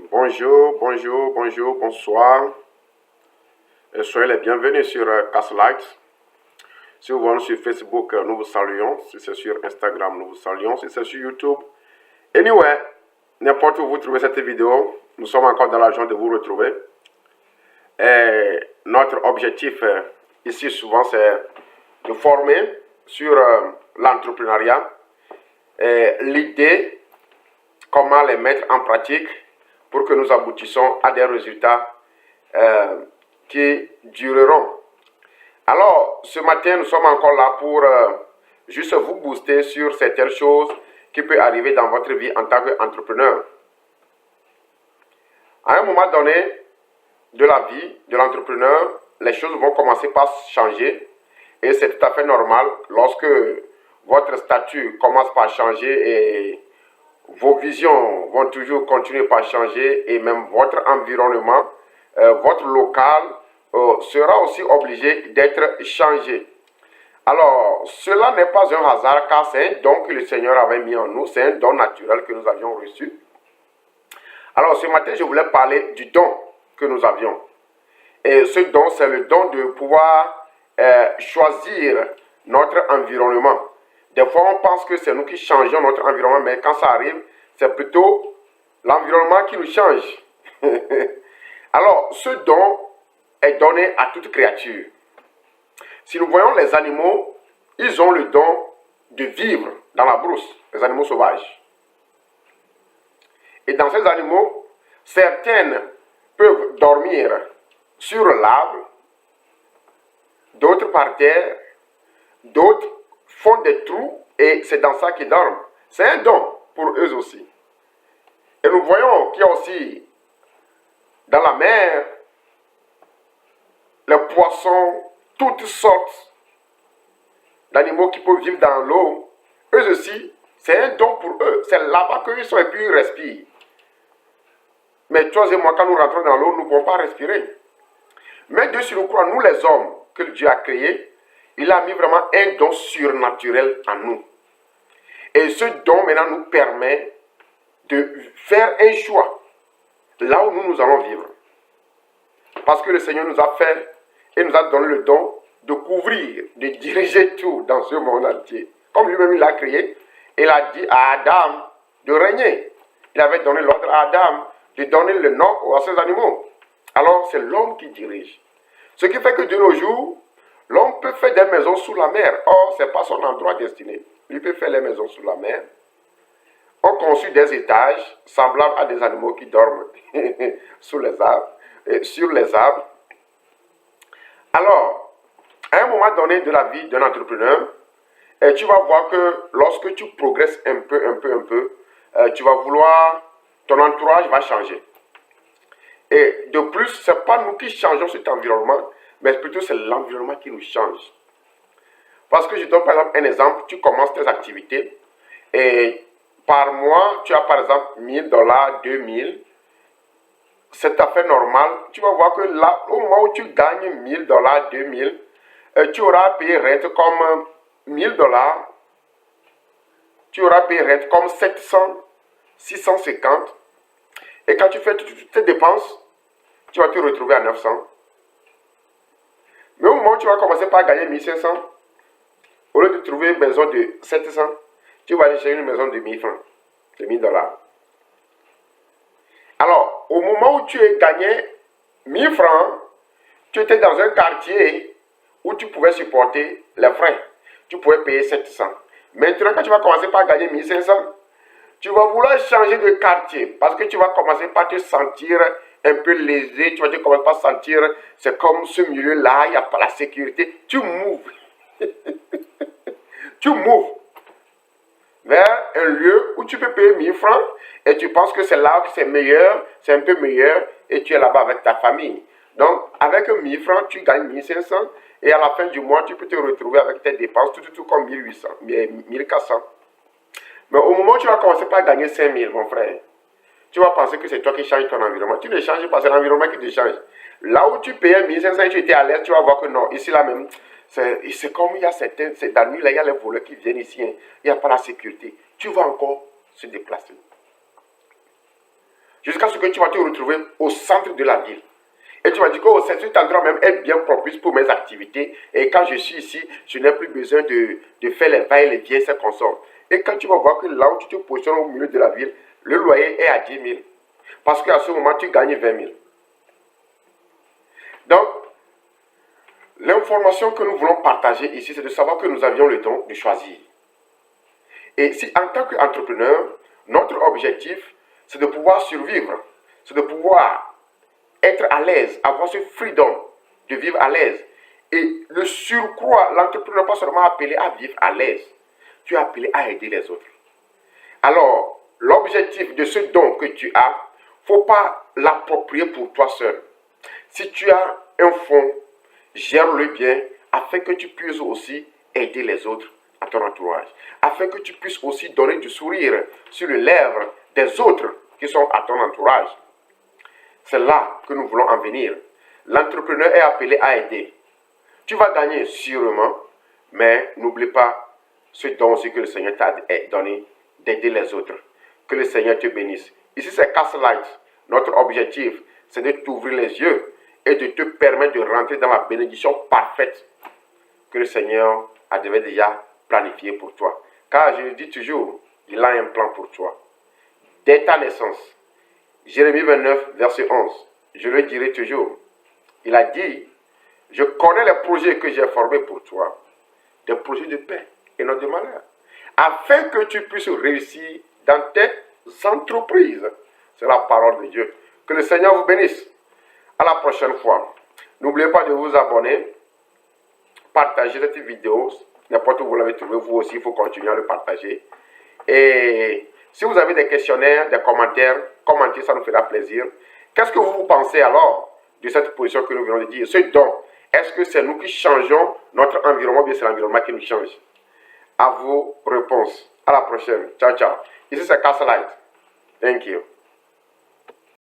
Bonjour, bonjour, bonjour, bonsoir. Soyez les bienvenus sur Caslight. Si vous voyez sur Facebook, nous vous saluons. Si c'est sur Instagram, nous vous saluons. Si c'est sur YouTube. Anyway, n'importe où vous trouvez cette vidéo, nous sommes encore dans la joie de vous retrouver. Et notre objectif ici souvent, c'est de former sur l'entrepreneuriat. L'idée, comment les mettre en pratique pour que nous aboutissons à des résultats qui dureront. Alors, ce matin, nous sommes encore là pour juste vous booster sur certaines choses qui peuvent arriver dans votre vie en tant qu'entrepreneur. À un moment donné de la vie de l'entrepreneur, les choses vont commencer par changer et c'est tout à fait normal lorsque votre statut commence par changer et vos visions vont toujours continuer par changer et même votre environnement, votre local sera aussi obligé d'être changé. Alors, cela n'est pas un hasard car c'est un don que le Seigneur avait mis en nous, c'est un don naturel que nous avions reçu. Alors, ce matin, je voulais parler du don que nous avions. Et ce don, c'est le don de pouvoir choisir notre environnement. Des fois, on pense que c'est nous qui changeons notre environnement, mais quand ça arrive, c'est plutôt l'environnement qui nous change. Alors, ce don est donné à toute créature. Si nous voyons les animaux, ils ont le don de vivre dans la brousse, les animaux sauvages. Et dans ces animaux, certaines peuvent dormir sur l'arbre, d'autres par terre, d'autres font des trous et c'est dans ça qu'ils dorment. C'est un don pour eux aussi. Et nous voyons qu'il y a aussi dans la mer, les poissons, toutes sortes d'animaux qui peuvent vivre dans l'eau. Eux aussi, c'est un don pour eux. C'est là-bas qu'ils sont et puis ils respirent. Mais toi et moi, quand nous rentrons dans l'eau, nous ne pouvons pas respirer. Mais de surcroît, nous les hommes que Dieu a créés, il a mis vraiment un don surnaturel en nous. Et ce don maintenant nous permet de faire un choix là où nous allons vivre. Parce que le Seigneur nous a fait et nous a donné le don de couvrir, de diriger tout dans ce monde entier. Comme lui-même il l'a créé, il a dit à Adam de régner. Il avait donné l'ordre à Adam de donner le nom à ces animaux. Alors c'est l'homme qui dirige. Ce qui fait que de nos jours, l'homme peut faire des maisons sous la mer. Or, ce n'est pas son endroit destiné. Il peut faire les maisons sous la mer. On construit des étages semblables à des animaux qui dorment sous les arbres, sur les arbres. Alors, à un moment donné de la vie d'un entrepreneur, tu vas voir que lorsque tu progresses un peu, tu vas vouloir, ton entourage va changer. Et de plus, ce n'est pas nous qui changeons cet environnement, mais plutôt c'est l'environnement qui nous change. Parce que je donne par exemple un exemple, tu commences tes activités et par mois, tu as par exemple $1000, 2000. C'est tout à fait normal. Tu vas voir que là, au moment où tu gagnes $1000, 2000, tu auras payé rente comme $1000. Tu auras payé rente comme 700, 650. Et quand tu fais toutes tes dépenses, tu vas te retrouver à 900. Mais au moment où tu vas commencer par gagner 1500, au lieu de trouver une maison de 700, tu vas aller chercher une maison de 1000 francs, de $1000. Alors, au moment où tu as gagné 1000 francs, tu étais dans un quartier où tu pouvais supporter les frais. Tu pouvais payer 700. Maintenant, quand tu vas commencer par gagner 1500, tu vas vouloir changer de quartier parce que tu vas commencer par te sentir un peu lésé. Tu vas commencer par sentir, c'est comme ce milieu-là, il n'y a pas la sécurité. Tu m'ouvres. Tu m'ouvres vers un lieu où tu peux payer 1000 francs et tu penses que c'est là que c'est meilleur, c'est un peu meilleur et tu es là-bas avec ta famille. Donc, avec 1000 francs, tu gagnes 1500 et à la fin du mois, tu peux te retrouver avec tes dépenses tout comme 1800, 1400. Mais au moment où tu vas commencer par gagner 5000, mon frère, tu vas penser que c'est toi qui changes ton environnement. Tu ne changes pas, c'est l'environnement qui te change. Là où tu payais 1500 et tu étais à l'aise, tu vas voir que non, ici là même, c'est comme il y a certains, c'est dans la nuit là, il y a les voleurs qui viennent ici, il n'y a pas la sécurité. Tu vas encore se déplacer. jusqu'à ce que tu vas te retrouver au centre de la ville. Et tu vas dire que oh, cet endroit même est bien propice pour mes activités. Et quand je suis ici, je n'ai plus besoin de faire les va et les vient, ces consorts. Et quand tu vas voir que là où tu te positionnes au milieu de la ville, le loyer est à 10 000. Parce qu'à ce moment, tu gagnes 20 000. Donc, l'information que nous voulons partager ici, c'est de savoir que nous avions le don de choisir. Et si en tant qu'entrepreneur, notre objectif, c'est de pouvoir survivre, c'est de pouvoir être à l'aise, avoir ce freedom de vivre à l'aise. Et le surcroît, l'entrepreneur n'est pas seulement appelé à vivre à l'aise, tu es appelé à aider les autres. Alors, l'objectif de ce don que tu as, il ne faut pas l'approprier pour toi seul. Si tu as un fonds, gère-le bien afin que tu puisses aussi aider les autres à ton entourage. Afin que tu puisses aussi donner du sourire sur les lèvres des autres qui sont à ton entourage. C'est là que nous voulons en venir. L'entrepreneur est appelé à aider. Tu vas gagner sûrement, mais n'oublie pas ce don aussi que le Seigneur t'a donné d'aider les autres. Que le Seigneur te bénisse. Ici, c'est Castlelight. Notre objectif, c'est de t'ouvrir les yeux et de te permettre de rentrer dans la bénédiction parfaite que le Seigneur avait déjà planifiée pour toi. Car je le dis toujours, il a un plan pour toi. Dès ta naissance, Jérémie 29, verset 11, je le dirai toujours. Il a dit, je connais les projets que j'ai formés pour toi, des projets de paix et non de malheur, afin que tu puisses réussir dans tes entreprises. C'est la parole de Dieu. Que le Seigneur vous bénisse. À la prochaine fois. N'oubliez pas de vous abonner, partager cette vidéo. N'importe où vous l'avez trouvé, vous aussi, il faut continuer à le partager. Et si vous avez des questionnaires, des commentaires, commentez, ça nous fera plaisir. Qu'est-ce que vous pensez alors de cette position que nous venons de dire? Ce don, est-ce que c'est nous qui changeons notre environnement ou bien c'est l'environnement qui nous change? À vos réponses. À la prochaine. Ciao, ciao. Ici, c'est Castlelight. Thank you.